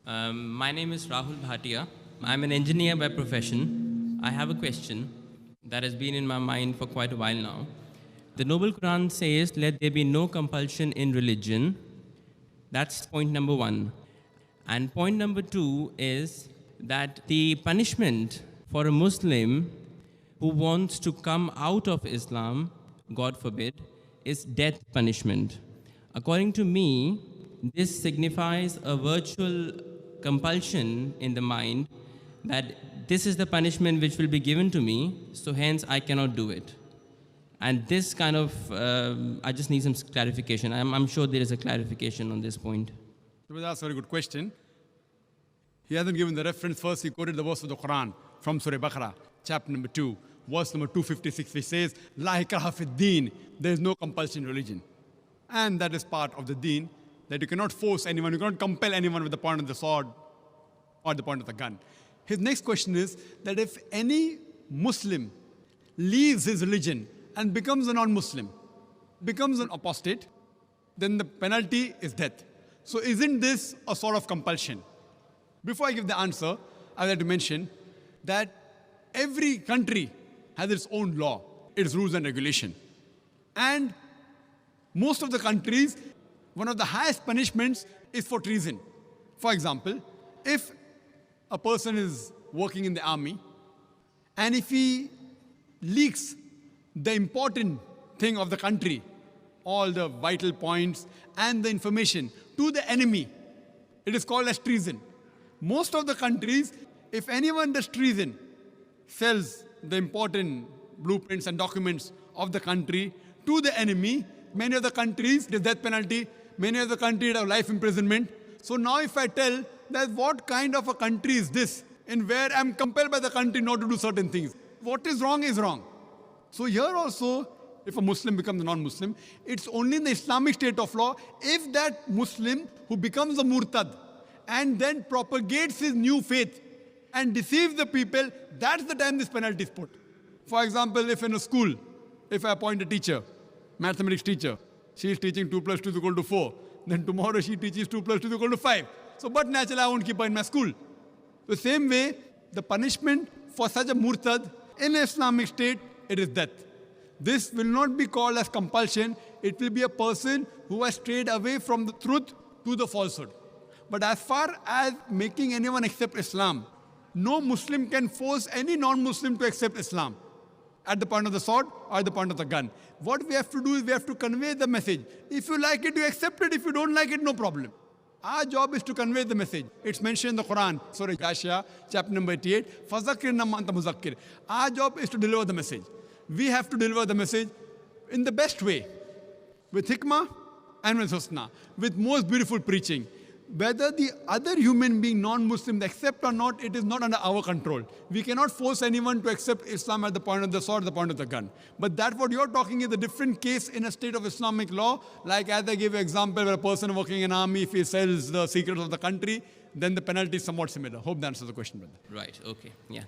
My name is Rahul Bhatia. I'm an engineer by profession. I have a question that has been in my mind for quite a while now. The Noble Quran says, "Let there be no compulsion in religion." That's point number one. And point number two is that the punishment for a Muslim who wants to come out of Islam, God forbid, is death punishment. According to me, this signifies a virtual compulsion in the mind that this is the punishment which will be given to me, so hence I cannot do it. And this kind of, I just need some clarification. I'm sure there is a clarification on this point. That's a very good question. He hasn't given the reference. First, he quoted the verse of the Quran from Surah Baqarah, chapter number 2, verse number 256, which says, La ikraha fid deen, there is no compulsion in religion. And that is part of the deen, that you cannot force anyone, you cannot compel anyone with the point of the sword or the point of the gun. His next question is that if any Muslim leaves his religion and becomes a non-Muslim, becomes an apostate, then the penalty is death. So isn't this a sort of compulsion? Before I give the answer, I'd like to mention that every country has its own law, its rules and regulation. And most of the countries, one of the highest punishments is for treason. For example, if a person is working in the army and if he leaks the important thing of the country, all the vital points and the information to the enemy, it is called as treason. Most of the countries, if anyone does treason, sells the important blueprints and documents of the country to the enemy, many of the countries, the death penalty, many of the countries have life imprisonment. So now if I tell that what kind of a country is this, in where I'm compelled by the country not to do certain things, what is wrong is wrong. So here also, if a Muslim becomes a non-Muslim, it's only in the Islamic state of law if that Muslim who becomes a murtad and then propagates his new faith and deceives the people, that's the time this penalty is put. For example, if in a school, if I appoint a teacher, mathematics teacher, she is teaching 2 plus 2 is equal to 4, then tomorrow she teaches 2 plus 2 is equal to 5. So, but naturally I won't keep her in my school. The same way, the punishment for such a murtad in an Islamic state, it is death. This will not be called as compulsion. It will be a person who has strayed away from the truth to the falsehood. But as far as making anyone accept Islam, no Muslim can force any non-Muslim to accept Islam at the point of the sword or at the point of the gun. What we have to do is we have to convey the message. If you like it, you accept it. If you don't like it, no problem. Our job is to convey the message. It's mentioned in the Quran, Surah Ghashiyah, chapter number 88, فَذَكِّرْ نَمَّا أَنْتَ مُذَكِّرْ. Our job is to deliver the message. We have to deliver the message in the best way, with hikmah and with husna, with most beautiful preaching. Whether the other human being, non-Muslim, accept or not, it is not under our control. We cannot force anyone to accept Islam at the point of the sword, the point of the gun. But that what you're talking is a different case in a state of Islamic law. Like as I gave an example where a person working in an army, if he sells the secrets of the country, then the penalty is somewhat similar. Hope that answers the question, brother. Right, okay, yeah.